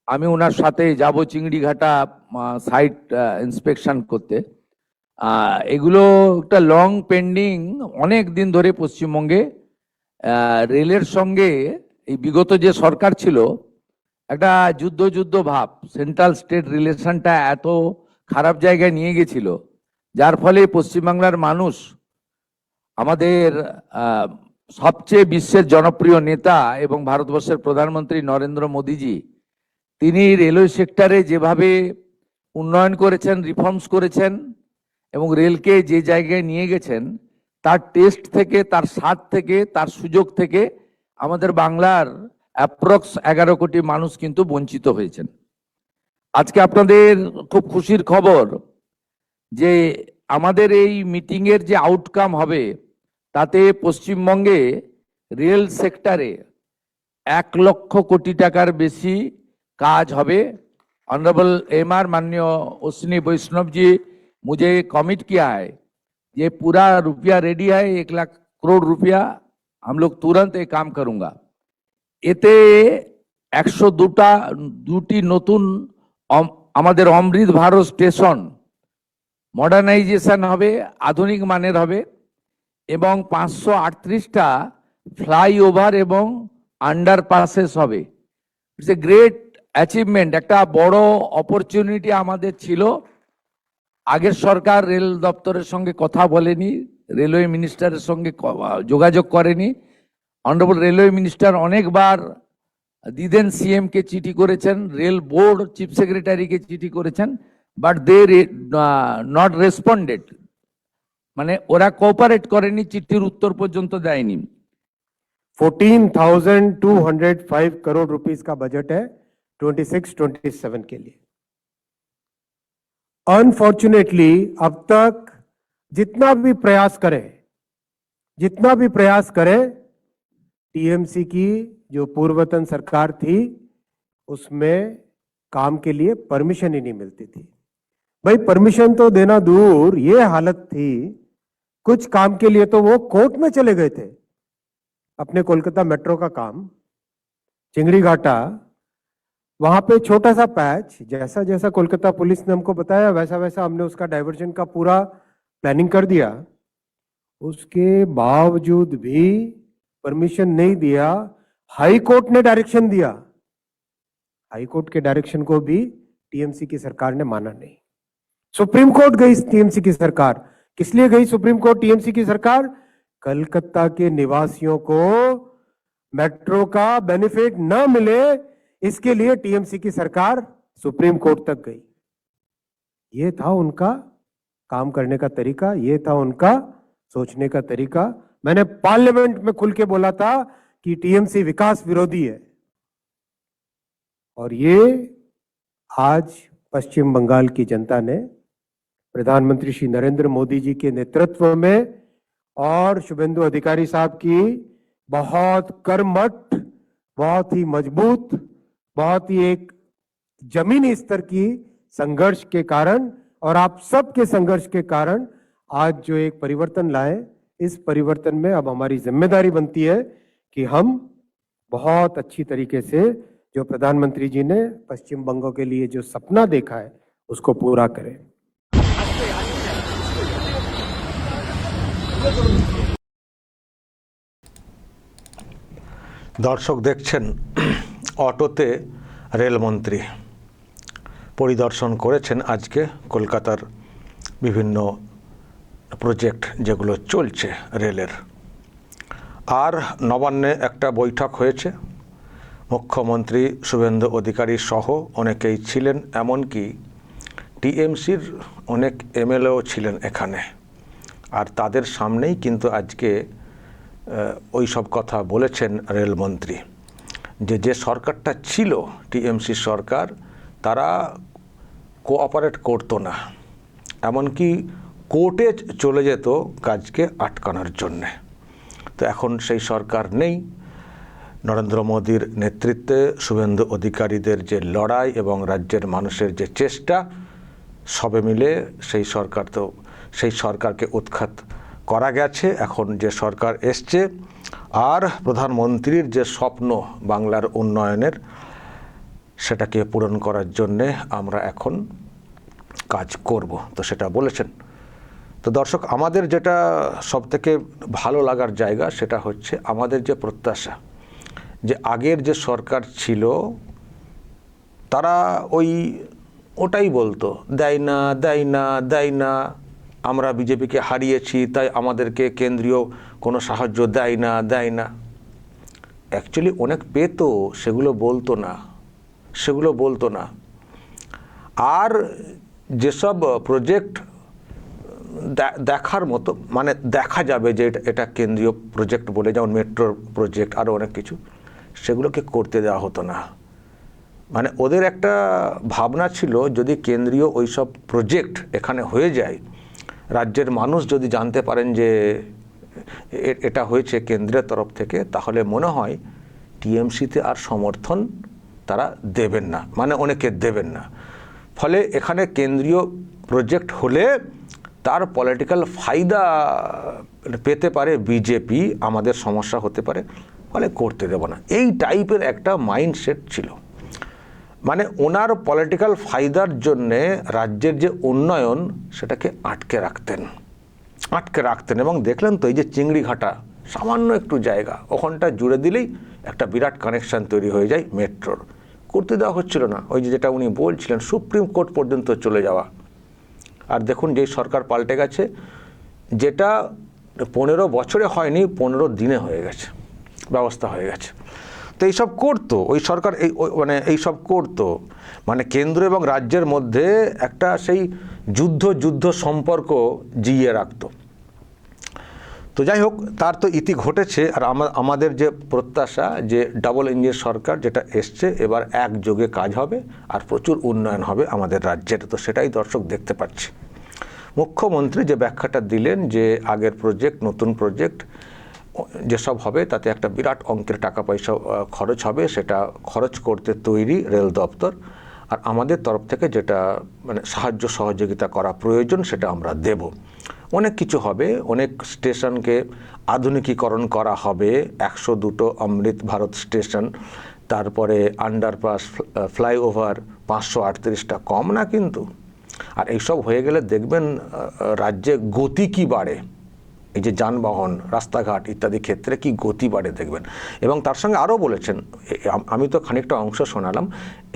আমি ওনার সাথে যাব চিংড়িঘাটা সাইট ইন্সপেকশন করতে। এগুলো একটা লং পেন্ডিং, অনেক দিন ধরে পশ্চিমবঙ্গে রেলের সঙ্গে এই বিগত যে সরকার ছিল একটা যুদ্ধ ভাব, সেন্ট্রাল স্টেট রিলেশনটা এত খারাপ জায়গায় নিয়ে গেছিল, যার ফলে পশ্চিমবাংলার মানুষ আমাদের সবচেয়ে বিশ্বের জনপ্রিয় নেতা এবং ভারতবর্ষের প্রধানমন্ত্রী নরেন্দ্র মোদীজি, তিনি রেলওয়ে সেক্টরে যেভাবে উন্নয়ন করেছেন, রিফর্মস করেছেন এবং রেলকে যে জায়গায় নিয়ে গেছেন, তার টেস্ট থেকে, তার স্বাদ থেকে, তার সুযোগ থেকে আমাদের বাংলার অ্যাপ্রক্স 11 কোটি মানুষ কিন্তু বঞ্চিত হয়েছেন। আজকে আপনাদের খুব খুশির খবর যে আমাদের এই মিটিংয়ের যে আউটকাম হবে তাতে পশ্চিমবঙ্গে রেল সেক্টরে 1 লক্ষ কোটি টাকার বেশি काज হবে। ऑनरेबल एमआर माननीय अश्विनी वैष्णव जी मुझे कमिट किया है, ये पूरा रुपया रेडी है, 1 लाख करोड़ रुपया हम लोग तुरंत ये काम करूंगा। এতে 102টি নতুন আমাদের অমৃত ভারত স্টেশন মডার্নাইজেশন হবে, আধুনিক মানের হবে এবং 538টা ফ্লাইওভার এবং আন্ডারপাসেস হবে। ইটস এ গ্রেট অ্যাচিভমেন্ট, একটা বড় অপরচুনিটি আমাদের ছিল। আগের সরকার রেল দপ্তরের সঙ্গে কথা বলেনি, রেলওয়ে মিনিস্টারের সঙ্গে যোগাযোগ করেনি। অনারেবল রেলওয়ে মিনিস্টার অনেকবার দিদেন সিএম কে চিঠি করেছেন, রেল বোর্ড চিফ সেক্রেটারিকে চিঠি করেছেন, বাট দে নট রেসপন্ডেড, মানে ওরা কোঅপারেট করেনি, চিঠির উত্তর পর্যন্ত দেয়নি। 14,205 करोड़ रुपीस का बजट है 26-27 के लिए। अनफॉर्चुनेटली अब तक जितना भी प्रयास करे टीएमसी की जो पूर्वतन सरकार थी उसमें काम के लिए परमिशन ही नहीं मिलती थी। भाई परमिशन तो देना दूर, ये हालत थी कुछ काम के लिए तो वो कोर्ट में चले गए थे। अपने कोलकाता मेट्रो का काम चिंगड़ीघाटा, वहां पे छोटा सा पैच, जैसा जैसा कोलकाता पुलिस ने हमको बताया वैसा वैसा हमने उसका डाइवर्जन का पूरा प्लानिंग कर दिया। उसके बावजूद भी परमिशन नहीं दिया। हाई कोर्ट ने डायरेक्शन दिया, हाई कोर्ट के डायरेक्शन को भी टीएमसी की सरकार ने माना नहीं। सुप्रीम कोर्ट गई टीएमसी की सरकार। किस लिए गई सुप्रीम कोर्ट टीएमसी की सरकार? कलकत्ता के निवासियों को मेट्रो का बेनिफिट न मिले, इसके लिए टीएमसी की सरकार सुप्रीम कोर्ट तक गई। ये था उनका काम करने का तरीका, ये था उनका सोचने का तरीका। मैंने पार्लियामेंट में खुल के बोला था कि टीएमसी विकास विरोधी है, और ये आज पश्चिम बंगाल की जनता ने प्रधानमंत्री श्री नरेंद्र मोदी जी के नेतृत्व में और शुभेंदु अधिकारी साहब की बहुत कर्मठ, बहुत ही मजबूत, बहुत ही एक जमीनी स्तर की संघर्ष के कारण और आप सबके संघर्ष के कारण आज जो एक परिवर्तन लाए, इस परिवर्तन में अब हमारी जिम्मेदारी बनती है कि हम बहुत अच्छी तरीके से जो प्रधानमंत्री जी ने पश्चिम बंगाल के लिए जो सपना देखा है उसको पूरा करें। দর্শক দেখছেন অটোতে রেলমন্ত্রী পরিদর্শন করেছেন আজকে কলকাতার বিভিন্ন প্রজেক্ট যেগুলো চলছে রেলের। আর নবান্নে একটা বৈঠক হয়েছে, মুখ্যমন্ত্রী শুভেন্দু অধিকারী সহ অনেকেই ছিলেন, এমনকি টিএমসির অনেক এমএলএও ছিলেন এখানে। আর তাদের সামনেই কিন্তু আজকে ওই সব কথা বলেছেন রেলমন্ত্রী, যে সরকারটা ছিল টিএমসি সরকার, তারা কোঅপারেট করতো না, এমনকি কোর্টে চলে যেত কাজকে আটকানোর জন্যে। তো এখন সেই সরকার নেই। নরেন্দ্র মোদীর নেতৃত্বে শুভেন্দু অধিকারীদের যে লড়াই এবং রাজ্যের মানুষের যে চেষ্টা, সবে মিলে সেই সরকারকে উৎখাত করা গেছে। এখন যে সরকার এসছে আর প্রধানমন্ত্রীর যে স্বপ্ন বাংলার উন্নয়নের, সেটাকে পূরণ করার জন্যে আমরা এখন কাজ করব, তো সেটা বলেছেন। তো দর্শক, আমাদের যেটা সবথেকে ভালো লাগার জায়গা সেটা হচ্ছে আমাদের যে প্রত্যাশা, যে আগের যে সরকার ছিল তারা ওটাই বলতো, দেয় না দেয় না দেয় না, আমরা বিজেপিকে হারিয়েছি তাই আমাদেরকে কেন্দ্রীয় কোনো সাহায্য দেয় না দেয় না। অ্যাকচুয়ালি অনেক পেত, সেগুলো বলতো না। আর যেসব প্রজেক্ট দেখার মতো, মানে দেখা যাবে যে এটা কেন্দ্রীয় প্রজেক্ট বলে, যেমন মেট্রোর প্রজেক্ট, আরও অনেক কিছু, সেগুলোকে করতে দেওয়া হতো না। মানে ওদের একটা ভাবনা ছিল, যদি কেন্দ্রীয় ওইসব প্রজেক্ট এখানে হয়ে যায়, রাজ্যের মানুষ যদি জানতে পারেন যে এটা হয়েছে কেন্দ্রের তরফ থেকে, তাহলে মনে হয় টিএমসিতে আর সমর্থন তারা দেবেন না, মানে অনেকে দেবেন না। ফলে এখানে কেন্দ্রীয় প্রজেক্ট হলে তার পলিটিক্যাল ফায়দা পেতে পারে বিজেপি, আমাদের সমস্যা হতে পারে, ফলে করতে দেব না, এই টাইপের একটা মাইন্ডসেট ছিল। মানে ওনার পলিটিক্যাল ফায়দার জন্যে রাজ্যের যে উন্নয়ন সেটাকে আটকে রাখতেন। এবং দেখলেন তো, এই যে চিংড়িঘাটা, সামান্য একটু জায়গা, ওখানটা জুড়ে দিলেই একটা বিরাট কানেকশান তৈরি হয়ে যায় মেট্রোর। করতে দেওয়া হচ্ছিল না, ওই যেটা উনি বলছিলেন, সুপ্রিম কোর্ট পর্যন্ত চলে যাওয়া। আর দেখুন, যেই সরকার পাল্টে গেছে, যেটা 15 বছরে হয়নি, 15 দিনে হয়ে গেছে, ব্যবস্থা হয়ে গেছে। তো এইসব করতো ওই সরকার, এইসব করতো, মানে কেন্দ্র এবং রাজ্যের মধ্যে একটা সেই যুদ্ধ সম্পর্ক জিইয়ে রাখতো। তো যাই হোক, তার তো ইতি ঘটেছে। আর আমাদের যে প্রত্যাশা, যে ডাবল ইঞ্জিন সরকার যেটা এসছে, এবার একযোগে কাজ হবে আর প্রচুর উন্নয়ন হবে আমাদের রাজ্যের, তো সেটাই দর্শক দেখতে পাচ্ছি। মুখ্যমন্ত্রী যে ব্যাখ্যাটা দিলেন যে আগের প্রজেক্ট, নতুন প্রজেক্ট যেসব হবে তাতে একটা বিরাট অঙ্কের টাকা পয়সা খরচ হবে, সেটা খরচ করতে তৈরি রেল দপ্তর। আর আমাদের তরফ থেকে যেটা মানে সাহায্য সহযোগিতা করা প্রয়োজন সেটা আমরা দেব। অনেক কিছু হবে, অনেক স্টেশনকে আধুনিকীকরণ করা হবে, 102টো অমৃত ভারত স্টেশন, তারপরে আন্ডারপাস, ফ্লাইওভার 538টা, কম না কিন্তু। আর এইসব হয়ে গেলে দেখবেন রাজ্যে গতি কি বাড়ে, এই যে যানবাহন, রাস্তাঘাট ইত্যাদি ক্ষেত্রে কি গতি বাড়ে দেখবেন। এবং তার সঙ্গে আরও বলেছেন, আমি তো খানিকটা অংশ শোনালাম,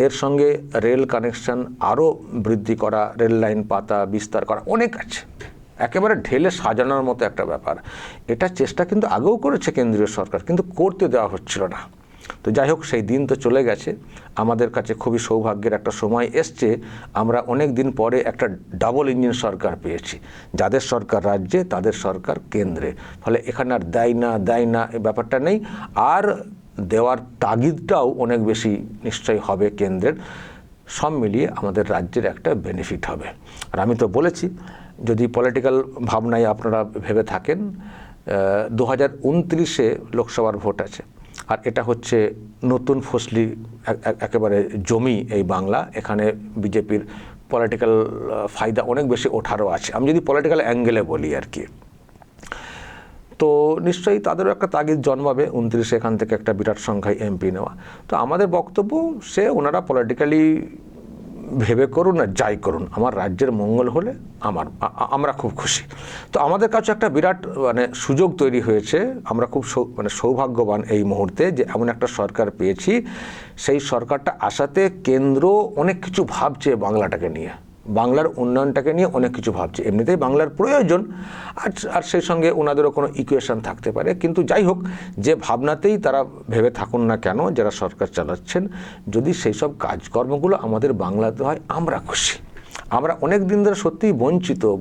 এর সঙ্গে রেল কানেকশন আরও বৃদ্ধি করা, রেল লাইন পাতা, বিস্তার করা, অনেক আছে, একেবারে ঢেলে সাজানোর মতো একটা ব্যাপার। এটা চেষ্টা কিন্তু আগেও করেছে কেন্দ্রীয় সরকার, কিন্তু করতে দেওয়া হচ্ছিল না। তো যাই হোক, সেই দিন তো চলে গেছে। আমাদের কাছে খুবই সৌভাগ্যের একটা সময় এসছে, আমরা অনেক দিন পরে একটা ডাবল ইঞ্জিন সরকার পেয়েছি, যাদের সরকার রাজ্যে, তাদের সরকার কেন্দ্রে। ফলে এখানে আর দেয় না এই ব্যাপারটা নেই, আর দেওয়ার তাগিদটাও অনেক বেশি নিশ্চয়ই হবে কেন্দ্রের। সব মিলিয়ে আমাদের রাজ্যের একটা বেনিফিট হবে। আর আমি তো বলেছি, যদি পলিটিক্যাল ভাবনায় আপনারা ভেবে থাকেন, 2029-এ লোকসভার ভোট আছে, আর এটা হচ্ছে নতুন ফসলি একেবারে জমি এই বাংলা, এখানে বিজেপির পলিটিক্যাল ফায়দা অনেক বেশি ওঠারও আছে, আমি যদি পলিটিক্যাল অ্যাঙ্গেলে বলি আর কি। তো নিশ্চয়ই তাদেরও একটা তাগিদ জন্মাবে 29-এ এখান থেকে একটা বিরাট সংখ্যায় এমপি নেওয়া। তো আমাদের বক্তব্য, ওনারা পলিটিক্যালি ভেবে করুন আর যাই করুন, আমার রাজ্যের মঙ্গল হলে আমরা খুব খুশি। তো আমাদের কাছে একটা বিরাট মানে সুযোগ তৈরি হয়েছে, আমরা খুব সৌভাগ্যবান এই মুহূর্তে যে এমন একটা সরকার পেয়েছি। সেই সরকারটা আসাতে কেন্দ্র অনেক কিছু ভাবছে বাংলাটাকে নিয়ে, বাংলার উন্নয়নটাকে নিয়ে অনেক কিছু ভাবছে। এমনিতেই বাংলার প্রয়োজন, আর সেই সঙ্গে ওনাদেরও কোনো ইকুয়েশন থাকতে পারে, কিন্তু যাই হোক, যে ভাবনাতেই তারা ভেবে থাকুন না কেন যারা সরকার চালাচ্ছেন, যদি সেই সব কাজকর্মগুলো আমাদের বাংলাতে হয়, আমরা খুশি। আমরা অনেক দিন ধরে সত্যিই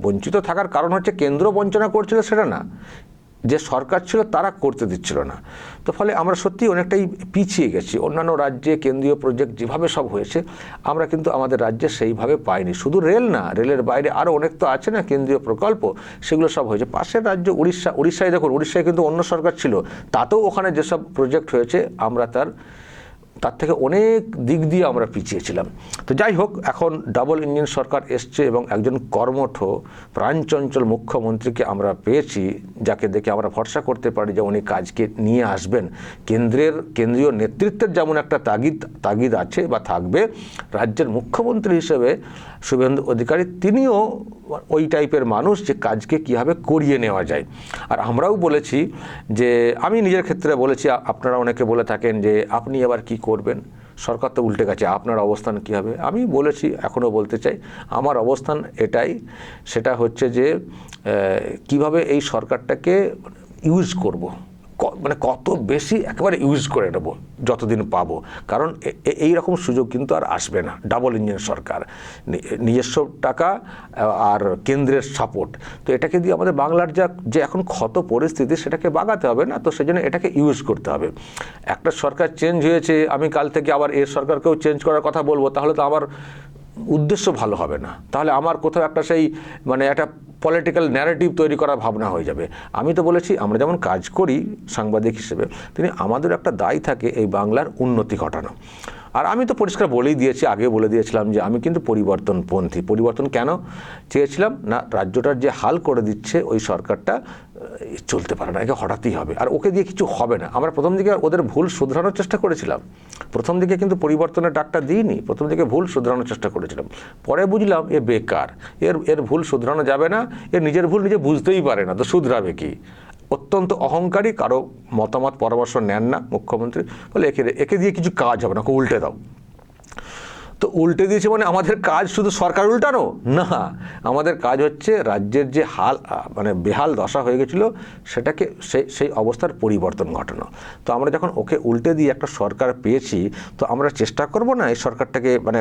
বঞ্চিত থাকার কারণ হচ্ছে কেন্দ্র বঞ্চনা করছিল সেটা না, যে সরকার ছিল তারা করতে দিচ্ছিল না। তো ফলে আমরা সত্যি অনেকটাই পিছিয়ে গেছি। অন্যান্য রাজ্যে কেন্দ্রীয় প্রজেক্ট যেভাবে সব হয়েছে, আমরা কিন্তু আমাদের রাজ্যে সেইভাবে পাইনি। শুধু রেল না, রেলের বাইরে আরও অনেক তো আছে না কেন্দ্রীয় প্রকল্প, সেগুলো সব হয়েছে। পাশের রাজ্য উড়িষ্যায় দেখুন, উড়িষ্যায় কিন্তু অন্য সরকার ছিল, তাতেও ওখানে যেসব প্রজেক্ট হয়েছে আমরা তার তার থেকে অনেক দিক দিয়ে আমরা পিছিয়ে ছিলাম। তো যাই হোক, এখন ডাবল ইঞ্জিন সরকার এসছে এবং একজন কর্মঠ প্রাণচঞ্চল মুখ্যমন্ত্রীকে আমরা পেয়েছি, যাকে দেখে আমরা ভরসা করতে পারি যে উনি কাজকে নিয়ে আসবেন। কেন্দ্রীয় নেতৃত্বের যেমন একটা তাগিদ আছে বা থাকবে, রাজ্যের মুখ্যমন্ত্রী হিসেবে শুভেন্দু অধিকারী তিনিও ওই টাইপের মানুষ যে কাজকে কীভাবে করিয়ে নেওয়া যায়। আর আমরাও বলেছি যে, আমি নিজের ক্ষেত্রে বলেছি, আপনারা অনেকে বলে থাকেন যে আপনি এবার কি করবেন, সরকার তো উল্টে গেছে, আপনার অবস্থান কী হবে। আমি বলেছি, এখনও বলতে চাই, আমার অবস্থান এটাই, সেটা হচ্ছে যে কিভাবে এই সরকারটাকে ইউজ করব, মানে কত বেশি একেবারে ইউজ করে নেব যতদিন পাবো। কারণ এই রকম সুযোগ কিন্তু আর আসবে না। ডাবল ইঞ্জিন সরকার, নিজস্ব টাকা আর কেন্দ্রের সাপোর্ট, তো এটাকে দিয়ে আমাদের বাংলার যে এখন ক্ষত পরিস্থিতি সেটাকে বাগাতে হবে না, তো সেজন্য এটাকে ইউজ করতে হবে। একটা সরকার চেঞ্জ হয়েছে, আমি কাল থেকে আবার এর সরকারকেও চেঞ্জ করার কথা বলবো, তাহলে তো আমার উদ্দেশ্য ভালো হবে না, তাহলে আমার কোথাও একটা সেই মানে একটা পলিটিক্যাল ন্যারেটিভ তৈরি করার ভাবনা হয়ে যাবে। আমি তো বলেছি, আমরা যেমন কাজ করি সাংবাদিক হিসেবে, তিনি আমাদের একটা দায় থাকে এই বাংলার উন্নতি ঘটানো। আর আমি তো পরিষ্কার বলেই দিয়েছি, আগে বলে দিয়েছিলাম যে আমি কিন্তু পরিবর্তনপন্থী। পরিবর্তন কেন চেয়েছিলাম না, রাজ্যটার যে হাল করে দিচ্ছে ওই সরকারটা চলতে পারে না, একে হঠাৎই হবে, আর ওকে দিয়ে কিছু হবে না। আমরা প্রথম দিকে ওদের ভুল শুধরানোর চেষ্টা করেছিলাম, প্রথম দিকে কিন্তু পরিবর্তনের ডাকটা দিইনি, প্রথম দিকে ভুল শুধরানোর চেষ্টা করেছিলাম। পরে বুঝলাম এ বেকার, এর ভুল শুধরানো যাবে না, এর নিজের ভুল নিজে বুঝতেই পারে না, তো শুধরাবে কি। অত্যন্ত অহংকারী, কারো মতামত পরামর্শ নেন না মুখ্যমন্ত্রী, বলে একে দিয়ে কিছু কাজ হবে না, ওকে উল্টে দাও। তো উল্টে দিয়েছে মানে আমাদের কাজ শুধু সরকার উল্টানো না, আমাদের কাজ হচ্ছে রাজ্যের যে মানে বেহাল দশা হয়ে গেছিল সেটাকে সেই অবস্থার পরিবর্তন ঘটানো। তো আমরা যখন ওকে উল্টে দিয়ে একটা সরকার পেয়েছি, তো আমরা চেষ্টা করব না এই সরকারটাকে মানে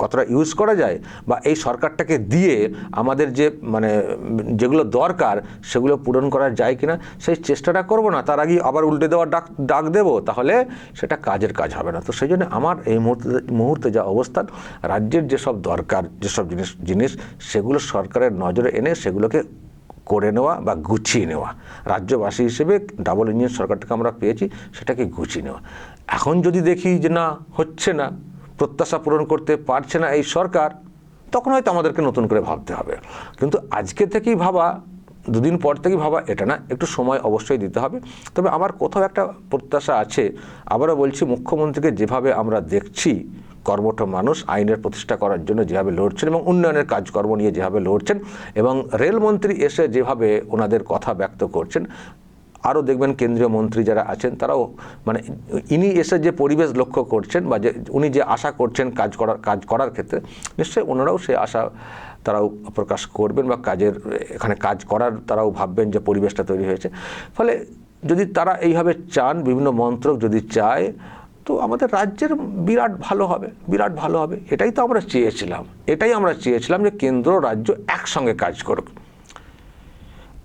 কতটা ইউজ করা যায়, বা এই সরকারটাকে দিয়ে আমাদের যে মানে যেগুলো দরকার সেগুলো পূরণ করা যায় কিনা সেই চেষ্টাটা করব না, তার আগে আবার উল্টে দেওয়ার ডাক দেবো, তাহলে সেটা কাজের কাজ হবে না। তো সেই জন্য আমার এই মুহূর্তে যা অবস্থান, রাজ্যের যেসব দরকার, যেসব জিনিস সেগুলো সরকারের নজরে এনে সেগুলোকে করে নেওয়া বা গুছিয়ে নেওয়া। রাজ্যবাসী হিসেবে ডাবল ইঞ্জিন সরকারটাকে আমরা পেয়েছি, সেটাকে গুছিয়ে নেওয়া। এখন যদি দেখি যে না হচ্ছে না, প্রত্যাশা পূরণ করতে পারছে না এই সরকার, তখন হয়তো আমাদেরকে নতুন করে ভাবতে হবে। কিন্তু আজকে থেকেই ভাবা, দুদিন পর থেকেই ভাবা এটা না, একটু সময় অবশ্যই দিতে হবে। তবে আমার কোথাও একটা প্রত্যাশা আছে, আবারও বলছি, মুখ্যমন্ত্রীকে যেভাবে আমরা দেখছি, কর্মঠ মানুষ, আইনের প্রতিষ্ঠা করার জন্য যেভাবে লড়ছেন এবং উন্নয়নের কাজকর্ম নিয়ে যেভাবে লড়ছেন, এবং রেলমন্ত্রী এসে যেভাবে ওনাদের কথা ব্যক্ত করছেন, আরও দেখবেন কেন্দ্রীয় মন্ত্রী যারা আছেন তারাও মানে ইনি এসে যে পরিবেশ লক্ষ্য করছেন বা যে উনি যে আশা করছেন কাজ করার ক্ষেত্রে, নিশ্চয়ই ওনারাও সেই আশা তারাও প্রকাশ করবেন বা এখানে কাজ করার তারাও ভাববেন যে পরিবেশটা তৈরি হয়েছে। ফলে যদি তারা এইভাবে চান, বিভিন্ন মন্ত্রক যদি চায়, তো আমাদের রাজ্যের বিরাট ভালো হবে। এটাই তো আমরা চেয়েছিলাম, যে কেন্দ্র রাজ্য একসঙ্গে কাজ করুক।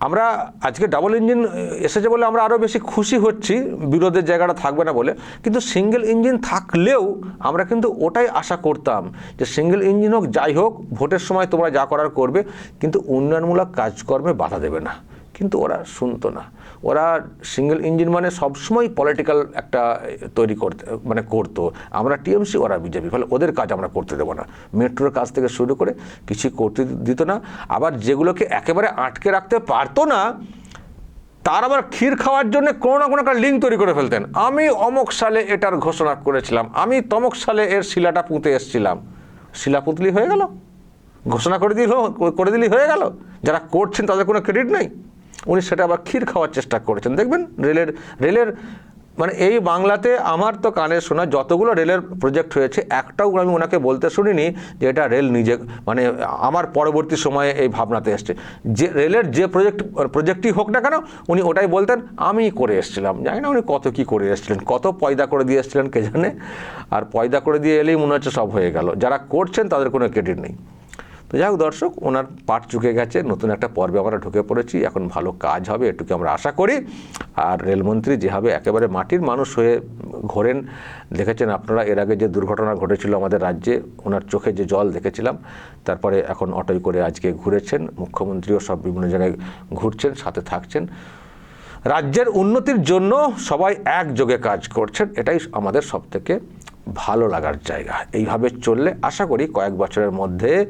আমরা আজকে ডাবল ইঞ্জিন এসেছে বলে আমরা আরও বেশি খুশি হচ্ছি, বিরোধের জায়গাটা থাকবে না বলে। কিন্তু সিঙ্গেল ইঞ্জিন থাকলেও আমরা কিন্তু ওটাই আশা করতাম যে সিঙ্গেল ইঞ্জিন হোক, যাই হোক, ভোটের সময় তোমরা যা করার করবে, কিন্তু উন্নয়নমূলক কাজকর্মে বাধা দেবে না। কিন্তু ওরা শুনতো না, ওরা সিঙ্গেল ইঞ্জিন মানে সবসময় পলিটিক্যাল একটা তৈরি করতো। আমরা টিএমসি, ওরা বিজেপি, ফলে ওদের কাজ আমরা করতে দেবো না। মেট্রোর কাজ থেকে শুরু করে কিছু করতে দিত না। আবার যেগুলোকে একেবারে আটকে রাখতে পারতো না, তার আবার ক্ষীর খাওয়ার জন্য কোনো না কোনো একটা লিঙ্ক তৈরি করে ফেলতেন। আমি অমুক সালে এটার ঘোষণা করেছিলাম, আমি তমুক সালে এর শিলাটা পুঁতে এসেছিলাম। শিলা পুতলি হয়ে গেল, ঘোষণা করে দিলেই হয়ে গেল, যারা করছেন তাদের কোনো ক্রেডিট নেই। উনি সেটা আবার ক্ষীর খাওয়ার চেষ্টা করেছেন। দেখবেন রেলের মানে এই বাংলাতে আমার তো কানে শোনা যতগুলো রেলের প্রজেক্ট হয়েছে, একটাও আমি ওনাকে বলতে শুনিনি যে এটা রেল নিজে, মানে আমার পরবর্তী সময়ে এই ভাবনাতে এসছে যে রেলের যে প্রজেক্টই হোক না কেন, উনি ওটাই বলতেন আমি করে এসেছিলাম। জানি না উনি কত কি করে এসেছিলেন, কত পয়দা করে দিয়ে এসেছিলেন কে জানে। আর পয়দা করে দিয়ে এলেই মনে হচ্ছে সব হয়ে গেল, যারা করছেন তাদের কোনো ক্রেডিট নেই। তো যাই হোক দর্শক, ওনার পাঠ চুকে গেছে, নতুন একটা পর্বে আমরা ঢুকে পড়েছি, এখন ভালো কাজ হবে এটুকু আমরা আশা করি। আর রেলমন্ত্রী যেভাবে একেবারে মাটির মানুষ হয়ে ঘোরেন, দেখেছেন আপনারা এর আগে যে দুর্ঘটনা ঘটেছিল আমাদের রাজ্যে, ওনার চোখে যে জল দেখেছিলাম, তারপরে এখন অটোয় করে আজকে ঘুরেছেন, মুখ্যমন্ত্রীও সব বিভিন্ন জায়গায় ঘুরছেন, সাথে থাকছেন। রাজ্যের উন্নতির জন্য সবাই একযোগে কাজ করছেন, এটাই আমাদের সবথেকে ভালো লাগার জায়গা। এইভাবে চললে আশা করি কয়েক বছরের মধ্যে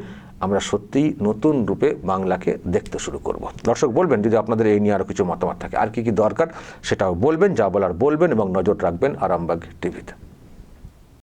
আমরা সত্যিই নতুন রূপে বাংলাকে দেখতে শুরু করব। দর্শক বলবেন যদি আপনাদের এই নিয়ে আরও কিছু মতামত থাকে, আর কি কি দরকার সেটাও বলবেন, যা বলার বলবেন এবং নজর রাখবেন আরামবাগ টিভিতে।